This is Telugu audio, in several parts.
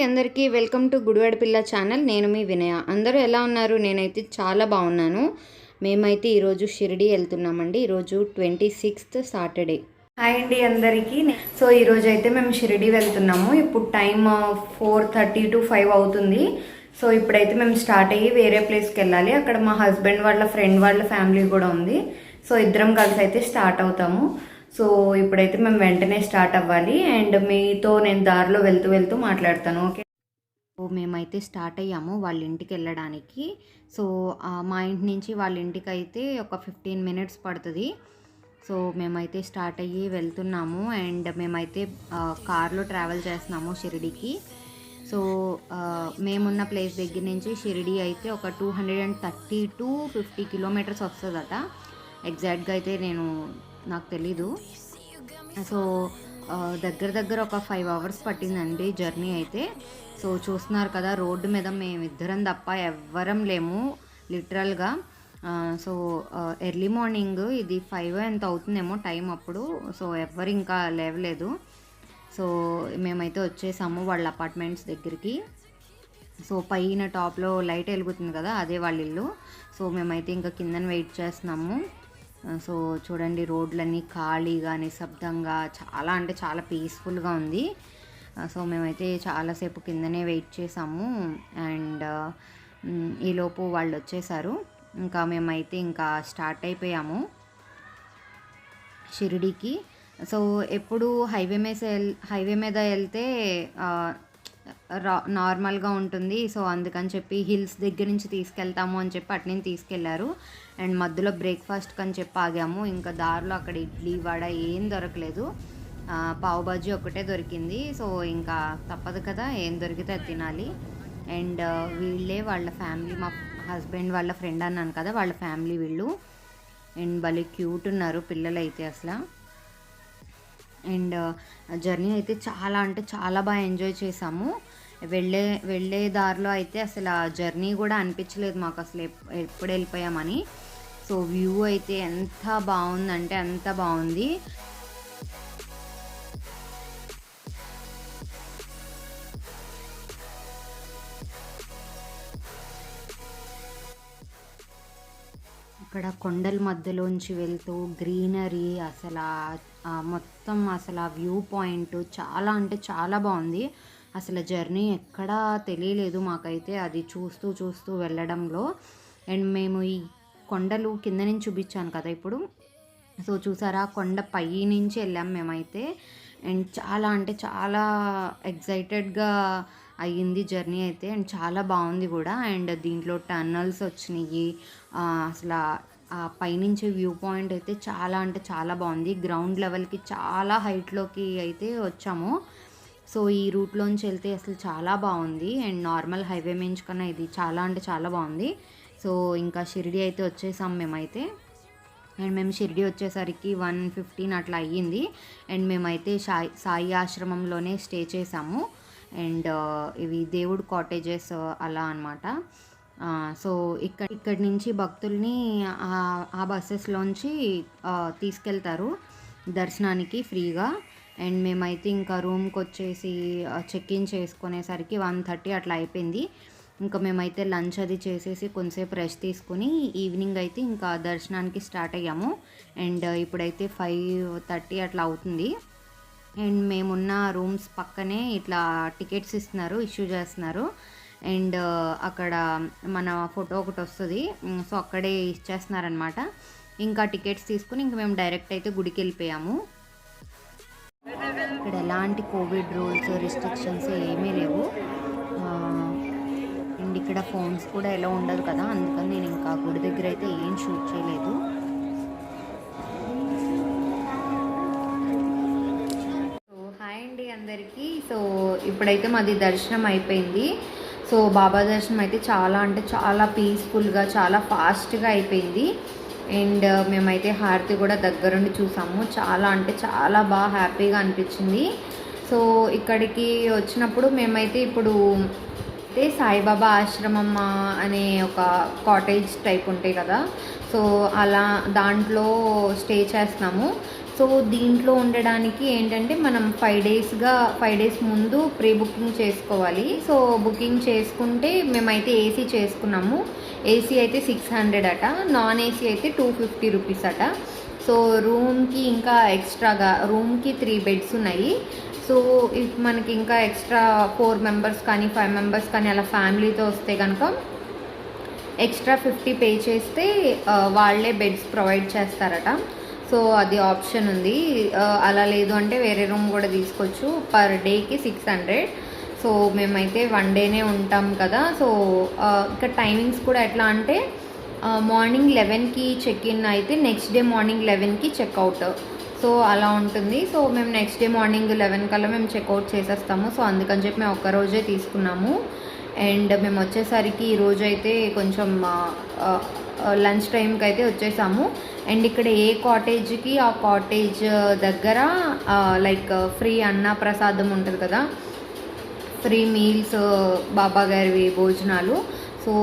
అందరికీ వెల్కమ్ టు గుడివాడ పిల్ల ఛానల్. నేను మీ వినయ. అందరూ ఎలా ఉన్నారు? నేనైతే చాలా బాగున్నాను. మేమైతే ఈరోజు షిరిడి వెళ్తున్నామండి. ఈరోజు 26th సాటర్డే. హాయ్ అండి అందరికీ. సో ఈరోజు అయితే మేము షిరిడి వెళ్తున్నాము. ఇప్పుడు టైం 4:30 to 5 అవుతుంది. సో ఇప్పుడైతే మేము స్టార్ట్ అయ్యి వేరే ప్లేస్కి వెళ్ళాలి. అక్కడ మా హస్బెండ్ వాళ్ళ ఫ్రెండ్ వాళ్ళ ఫ్యామిలీ కూడా ఉంది. సో ఇద్దరం కలిసి అయితే స్టార్ట్ అవుతాము. సో ఇప్పుడైతే మేము వెంటనే స్టార్ట్ అవ్వాలి. అండ్ మీతో నేను దారిలో వెళ్తూ మాట్లాడతాను. ఓకే. సో మేమైతే స్టార్ట్ అయ్యాము వాళ్ళ ఇంటికి వెళ్ళడానికి. సో మా ఇంటి నుంచి వాళ్ళ ఇంటికి అయితే ఒక 15 minutes పడుతుంది. సో మేమైతే స్టార్ట్ అయ్యి వెళ్తున్నాము. అండ్ మేమైతే కార్లో ట్రావెల్ చేస్తున్నాము షిరిడికి. సో మేమున్న ప్లేస్ దగ్గర నుంచి షిరిడి అయితే ఒక 230 to 50 kilometers వస్తుందట. ఎగ్జాక్ట్గా అయితే నాకు తెలీదు. సో దగ్గర ఒక 5 hours పట్టిందండి జర్నీ అయితే. సో చూస్తున్నారు కదా, రోడ్డు మీద మేమిద్దరం తప్ప ఎవ్వరం లేము లిటరల్గా. సో ఎర్లీ మార్నింగ్ ఇది 5 ఎంత అవుతుందేమో టైం అప్పుడు. సో ఎవ్వరు ఇంకా లేవలేదు. సో మేమైతే వచ్చేసాము వాళ్ళ అపార్ట్మెంట్స్ దగ్గరికి. సో పైన టాప్లో లైట్ వెలుగుతుంది కదా, అదే వాళ్ళ ఇల్లు. సో మేమైతే ఇంకా కిందన వెయిట్ చేస్తున్నాము. సో చూడండి, రోడ్లన్నీ ఖాళీగా నిశ్శబ్దంగా చాలా అంటే చాలా పీస్ఫుల్గా ఉంది. సో మేమైతే చాలాసేపు కిందనే వెయిట్ చేసాము. అండ్ ఈలోపు వాళ్ళు వచ్చేసారు. ఇంకా మేమైతే ఇంకా స్టార్ట్ అయిపోయాము షిరిడీకి. సో ఎప్పుడు హైవే మీద వెళ్తే నార్మల్గా ఉంటుంది. సో అందుకని చెప్పి హిల్స్ దగ్గర నుంచి తీసుకెళ్తాము అని చెప్పి అటు నుంచి తీసుకెళ్లారు. అండ్ మధ్యలో బ్రేక్ఫాస్ట్కి అని చెప్పి ఆగాము. ఇంకా దారిలో అక్కడ ఇడ్లీ వడ ఏం దొరకలేదు. పావు బాజీ ఒకటే దొరికింది. సో ఇంకా తప్పదు కదా, ఏం దొరికితే అది తినాలి. అండ్ వీళ్ళే వాళ్ళ ఫ్యామిలీ, మా హస్బెండ్ వాళ్ళ ఫ్రెండ్ అన్నాను కదా, వాళ్ళ ఫ్యామిలీ వీళ్ళు. అండ్ భలే క్యూట్ ఉన్నారు పిల్లలు అయితే అసలు. అండ్ జర్నీ అయితే చాలా అంటే చాలా బాగా ఎంజాయ్ చేసాము. వెళ్ళే దారిలో అయితే అసలు ఆ జర్నీ కూడా అనిపించలేదు మాకు అసలు ఎప్పుడు వెళ్ళిపోయామని. సో వ్యూ అయితే ఎంత బాగుందంటే అంత బాగుంది. అక్కడ కొండల మధ్యలోంచి వెళ్తూ గ్రీనరీ, అసలు మొత్తం అసలు ఆ వ్యూ పాయింట్ చాలా అంటే చాలా బాగుంది. అసలు జర్నీ ఎక్కడా తెలియలేదు మాకైతే అది చూస్తూ వెళ్ళడంలో. అండ్ మేము ఈ కొండలు కింద నుంచి చూపించాను కదా ఇప్పుడు. సో చూసారా, కొండ పై నుంచి వెళ్ళాం మేమైతే. అండ్ చాలా అంటే చాలా ఎగ్జైటెడ్గా అయ్యింది జర్నీ అయితే. అండ్ చాలా బాగుంది కూడా. అండ్ దీంట్లో టన్నల్స్ వచ్చినాయి. అసలు ఆ పైనుంచి వ్యూ పాయింట్ అయితే చాలా అంటే చాలా బాగుంది. గ్రౌండ్ లెవెల్కి చాలా హైట్లోకి అయితే వచ్చాము. సో ఈ రూట్లోంచి వెళ్తే అసలు చాలా బాగుంది. అండ్ నార్మల్ హైవే మీన్స్ కన్నా ఇది చాలా అంటే చాలా బాగుంది. సో ఇంకా షిరిడి అయితే వచ్చేసాం మేమైతే. అండ్ మేము షిరిడి వచ్చేసరికి 1:15 అట్లా అయ్యింది. అండ్ మేమైతే సాయి ఆశ్రమంలోనే స్టే చేసాము. అండ్ ఇవి దేవుడు కాటేజెస్ అలా అనమాట. సో ఇక్కడి నుంచి భక్తుల్ని ఆ బస్సెస్లోంచి తీసుకెళ్తారు దర్శనానికి ఫ్రీగా. అండ్ మేమైతే ఇంకా రూమ్కి వచ్చేసి చెక్ ఇన్ చేసుకునేసరికి 1:30 అట్లా అయిపోయింది. ఇంకా మేమైతే లంచ్ అది చేసేసి కొంతసేపు రెస్ట్ తీసుకుని ఈవినింగ్ అయితే ఇంకా దర్శనానికి స్టార్ట్ అయ్యాము. అండ్ ఇప్పుడైతే 5:30 అట్లా అవుతుంది. అండ్ మేమున్న రూమ్స్ పక్కనే ఇట్లా టికెట్స్ ఇష్యూ చేస్తున్నారు. అండ్ అక్కడ మన ఫోటో ఒకటి వస్తుంది. సో అక్కడే ఇచ్చేస్తున్నారనమాట. ఇంకా టికెట్స్ తీసుకుని ఇంకా మేము డైరెక్ట్ అయితే గుడికి వెళ్ళిపోయాము. ఇక్కడ ఎలాంటి కోవిడ్ రూల్స్ రిస్ట్రిక్షన్స్ ఏమీ లేవు. అండ్ ఇక్కడ ఫోన్స్ కూడా ఎలా ఉండదు కదా, అందుకని నేను ఇంకా గుడి దగ్గర అయితే ఏం షూట్ చేయలేదు. సో హాయ్ అండి అందరికీ. సో ఇప్పుడైతే మాది దర్శనం అయిపోయింది. సో బాబా దర్శనం అయితే చాలా అంటే చాలా పీస్ఫుల్గా చాలా ఫాస్ట్గా అయిపోయింది. అండ్ మేమైతే హారతి కూడా దగ్గరుండి చూసాము. చాలా అంటే చాలా బాగా హ్యాపీగా అనిపించింది. సో ఇక్కడికి వచ్చినప్పుడు మేమైతే ఇప్పుడు అయితే సాయిబాబా ఆశ్రమం అనే ఒక కాటేజ్ టైప్ ఉంటాయి కదా, సో అలా దాంట్లో స్టే చేస్తున్నాము. సో దీంట్లో ఉండడానికి ఏంటంటే మనం 5 డేస్ ముందు ప్రీ బుకింగ్ చేసుకోవాలి. సో బుకింగ్ చేసుకుంటే మేమైతే ఏసీ చేసుకున్నాము. ఏసీ అయితే 600 అట, నాన్ ఏసీ అయితే 250 రూపీస్ అట. సో రూమ్కి ఇంకా ఎక్స్ట్రాగా రూమ్కి 3 బెడ్స్ ఉన్నాయి. సో ఇఫ్ మనకి ఇంకా ఎక్స్ట్రా 4 మెంబర్స్ కానీ 5 మెంబర్స్ కానీ అలా ఫ్యామిలీతో వస్తే కనుక ఎక్స్ట్రా 50 పే చేస్తే వాళ్ళే బెడ్స్ ప్రొవైడ్ చేస్తారట. సో అది ఆప్షన్ ఉంది. అలా లేదు అంటే వేరే రూమ్ కూడా తీసుకోవచ్చు. పర్ డేకి 600. సో మేమైతే 1 డేనే ఉంటాం కదా. సో ఇక్కడ టైమింగ్స్ కూడా ఎట్లా అంటే మార్నింగ్ 11కి చెక్ ఇన్ అయితే నెక్స్ట్ డే మార్నింగ్ 11కి చెక్అవుట్. సో అలా ఉంటుంది. సో మేము నెక్స్ట్ డే మార్నింగ్ 11 కల్లా మేము చెక్అవుట్ చేసేస్తాము. సో అందుకని చెప్పి మేము ఒక్కరోజే తీసుకున్నాము. అండ్ మేము వచ్చేసరికి ఈరోజు అయితే కొంచెం లంచ్ టైంకి అయితే వచ్చేసాము. అండ్ ఇక్కడ ఏ కాటేజ్కి ఆ కాటేజ్ దగ్గర లైక్ ఫ్రీ అన్న ప్రసాదం ఉంటుంది కదా, ఫ్రీ మీల్స్, బాబా గారివి భోజనాలు. సో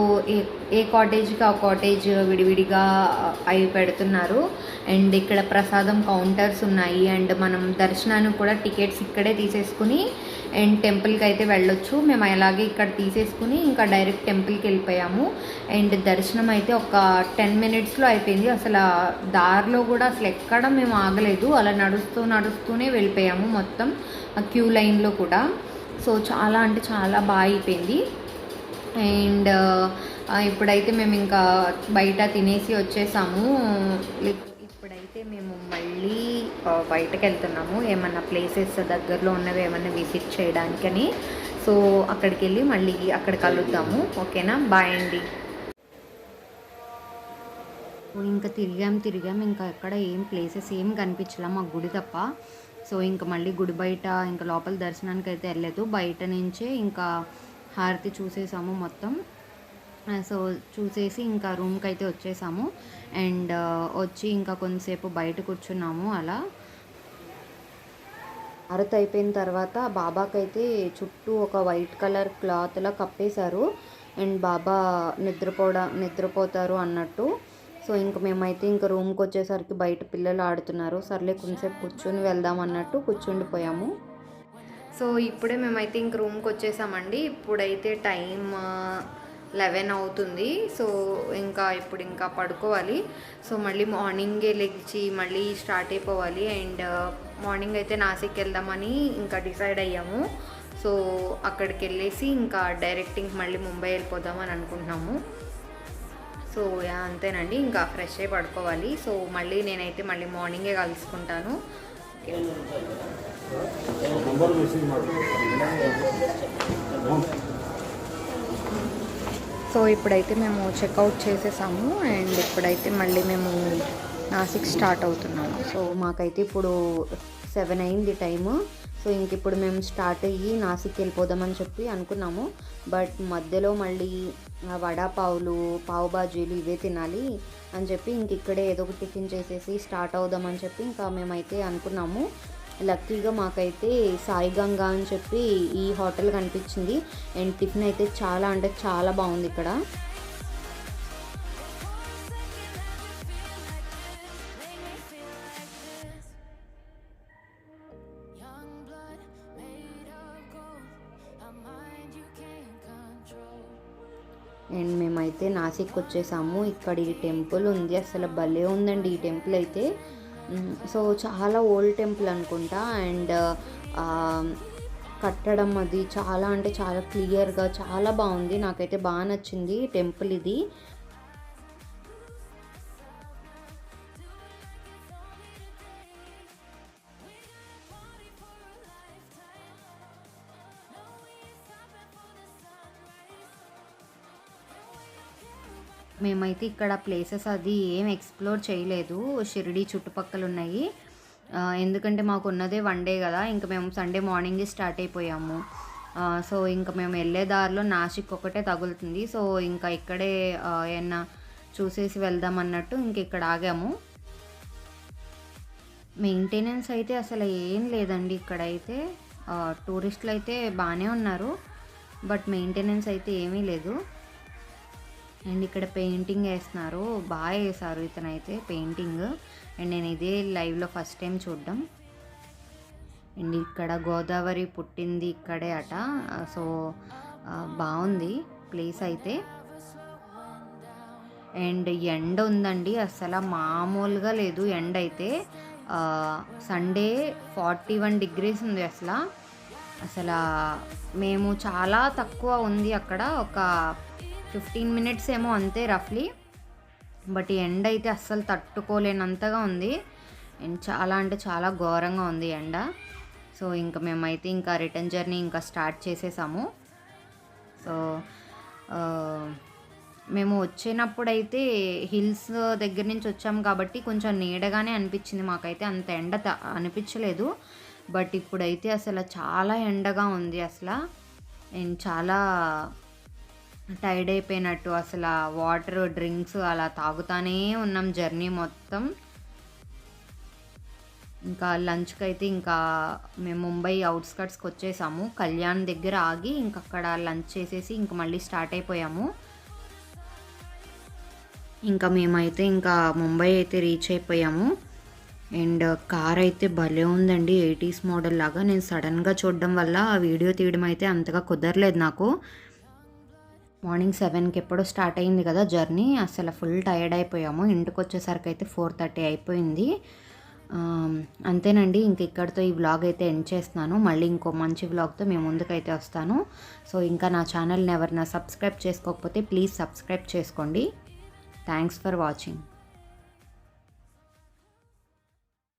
ఏ కాటేజ్కి ఆ కాటేజ్ విడివిడిగా అవి పెడుతున్నారు. అండ్ ఇక్కడ ప్రసాదం కౌంటర్స్ ఉన్నాయి. అండ్ మనం దర్శనానికి కూడా టికెట్స్ ఇక్కడే తీసేసుకుని అండ్ టెంపుల్కి అయితే వెళ్ళొచ్చు. మేము అలాగే ఇక్కడ తీసేసుకుని ఇంకా డైరెక్ట్ టెంపుల్కి వెళ్ళిపోయాము. అండ్ దర్శనం అయితే ఒక 10 మినిట్స్లో అయిపోయింది. అసలు దారిలో కూడా అసలు ఎక్కడ మేము ఆగలేదు, అలా నడుస్తూనే వెళ్ళిపోయాము మొత్తం ఆ క్యూ లైన్లో కూడా. సో చాలా అంటే చాలా బాగా అయిపోయింది. అండ్ ఇప్పుడైతే మేము ఇంకా బయట తినేసి వచ్చేసాము. ఇప్పుడైతే మేము మళ్ళీ బయటకు వెళ్తున్నాము, ఏమన్నా ప్లేసెస్ దగ్గరలో ఉన్నవి ఏమన్నా విజిట్ చేయడానికని. సో అక్కడికి వెళ్ళి మళ్ళీ అక్కడ కలుద్దాము. ఓకేనా, బాయ్ అండి. ఇంకా తిరిగాం ఇంకా ఎక్కడ ఏం ప్లేసెస్ ఏం కనిపించలే మా గుడి తప్ప. సో ఇంకా మళ్ళీ గుడి బయట ఇంకా లోపల దర్శనానికి అయితే వెళ్ళలేదు, బయట నుంచే ఇంకా హారతి చూసేసాము మొత్తం. సో చూసేసి ఇంకా రూమ్కి అయితే వచ్చేసాము. అండ్ వచ్చి ఇంకా కొంతసేపు బయట కూర్చున్నాము. అలా హారతి అయిపోయిన తర్వాత బాబాకైతే చుట్టూ ఒక వైట్ కలర్ క్లాత్లా కప్పేశారు. అండ్ బాబా నిద్రపోతారు అన్నట్టు. సో ఇంక మేమైతే ఇంకా రూమ్కి వచ్చేసరికి బయట పిల్లలు ఆడుతున్నారు. సర్లే కొంచెంసేపు కూర్చొని వెళ్దాం అన్నట్టు కూర్చుండిపోయాము. సో ఇప్పుడే మేమైతే ఇంక రూమ్కి వచ్చేసామండి. ఇప్పుడైతే టైం 11 అవుతుంది. సో ఇప్పుడు ఇంకా పడుకోవాలి. సో మళ్ళీ మార్నింగే లెగిచి మళ్ళీ స్టార్ట్ అయిపోవాలి. అండ్ మార్నింగ్ అయితే నాసిక్ వెళ్దామని ఇంకా డిసైడ్ అయ్యాము. సో అక్కడికి వెళ్ళేసి ఇంకా డైరెక్ట్ ఇంక మళ్ళీ ముంబై వెళ్ళిపోదామని అనుకుంటున్నాము. సో అంతేనండి, ఇంకా ఫ్రెష్ అయ్యి పడుకోవాలి. సో నేనైతే మళ్ళీ మార్నింగే కలుసుకుంటాను. సో ఇప్పుడైతే మేము చెక్అవుట్ చేసేసాము. అండ్ ఇప్పుడైతే మళ్ళీ మేము నాసిక్ స్టార్ట్ అవుతున్నాము. సో మాకైతే ఇప్పుడు 7 అయింది టైము. సో ఇప్పుడు మేము స్టార్ట్ అయ్యి నాసిక్ వెళ్ళిపోదామని చెప్పి అనుకున్నాము. బట్ మధ్యలో మళ్ళీ వడాపావులు, పావు బాజీలు ఇవే తినాలి అని చెప్పి ఇక్కడే ఏదో ఒక టిఫిన్ చేసేసి స్టార్ట్ అవుదామని చెప్పి ఇంకా మేమైతే అనుకున్నాము. లక్కీగా మాకైతే సాయి గంగా అని చెప్పి ఈ హోటల్ కనిపించింది. అండ్ టిఫిన్ అయితే చాలా అంటే చాలా బాగుంది ఇక్కడ. అండ్ మేమైతే నాసిక్ వచ్చేసాము. ఇక్కడ ఈ టెంపుల్ ఉంది, అసలు భలే ఉందండి ఈ టెంపుల్ అయితే. సో చాలా ఓల్డ్ టెంపుల్ అనుకుంటా. అండ్ కట్టడం అది చాలా అంటే చాలా క్లియర్గా చాలా బాగుంది. నాకైతే బాగా నచ్చింది టెంపుల్ ఇది. మేమైతే ఇక్కడ ప్లేసెస్ అది ఏం ఎక్స్ప్లోర్ చేయలేదు, షిరిడి చుట్టుపక్కల ఉన్నాయి. ఎందుకంటే మాకు ఉన్నదే 1 డే కదా, ఇంకా మేము సండే మార్నింగే స్టార్ట్ అయిపోయాము. సో ఇంకా మేము వెళ్ళే దారిలో నాసిక్ ఒకటే తగులుతుంది. సో ఇంకా ఇక్కడే ఏమన్నా చూసేసి వెళ్దాం అన్నట్టు ఇక్కడ ఆగాము. మెయింటెనెన్స్ అయితే అసలు ఏం లేదండి ఇక్కడైతే. టూరిస్టులు అయితే బాగానే ఉన్నారు, బట్ మెయింటెనెన్స్ అయితే ఏమీ లేదు. అండ్ ఇక్కడ పెయింటింగ్ వేస్తున్నారు, బాగా వేశారు ఇతనైతే పెయింటింగ్. అండ్ నేను ఇదే లైవ్లో ఫస్ట్ టైం చూడడం. అండ్ ఇక్కడ గోదావరి పుట్టింది ఇక్కడే అట. సో బాగుంది ప్లేస్ అయితే. అండ్ ఎండ ఉందండి, అసలు మామూలుగా లేదు ఎండ అయితే. సండే 41 degrees ఉంది అసలు మేము చాలా తక్కువ ఉంది అక్కడ, ఒక 15 minutes ఏమో అంతే రఫ్లీ. బట్ ఎండ అయితే అస్సలు తట్టుకోలేనంతగా ఉంది. అండ్ చాలా అంటే చాలా ఘోరంగా ఉంది ఎండ. సో ఇంకా మేమైతే ఇంకా రిటర్న్ జర్నీ ఇంకా స్టార్ట్ చేసేసాము. సో మేము వచ్చినప్పుడైతే హిల్స్ దగ్గర నుంచి వచ్చాము కాబట్టి కొంచెం నీడగానే అనిపించింది మాకైతే, అంత ఎండ అనిపించలేదు. బట్ ఇప్పుడైతే అసలు చాలా ఎండగా ఉంది అసలు. అండ్ చాలా టైర్డ్ అయిపోయినట్టు, అసలు వాటర్ డ్రింక్స్ అలా తాగుతానే ఉన్నాం జర్నీ మొత్తం. ఇంకా లంచ్కి అయితే ఇంకా మేము ముంబై అవుట్స్కట్స్కి వచ్చేసాము. కళ్యాణ్ దగ్గర ఆగి ఇంక అక్కడ లంచ్ చేసేసి ఇంక మళ్ళీ స్టార్ట్ అయిపోయాము. ఇంకా మేమైతే ఇంకా ముంబై అయితే రీచ్ అయిపోయాము. అండ్ కార్ అయితే భలే ఉందండి, 80s మోడల్ లాగా. నేను సడన్గా చూడడం వల్ల ఆ వీడియో తీయడం అయితే అంతగా కుదరలేదు నాకు. మార్నింగ్ 7కి ఎప్పుడో స్టార్ట్ అయింది కదా జర్నీ, అసలు ఫుల్ టైర్డ్ అయిపోయాము. ఇంటికి వచ్చేసరికి అయితే 4:30 అయిపోయింది. అంతేనండి, ఇంక ఇక్కడితో ఈ వ్లాగ్ అయితే ఎండ్ చేస్తున్నాను. మళ్ళీ ఇంకో మంచి వ్లాగ్తో మేము ముందుకైతే వస్తాను. సో ఇంకా నా ఛానల్ని ఎవరైనా సబ్స్క్రైబ్ చేసుకోకపోతే ప్లీజ్ సబ్స్క్రైబ్ చేసుకోండి. Thanks for watching.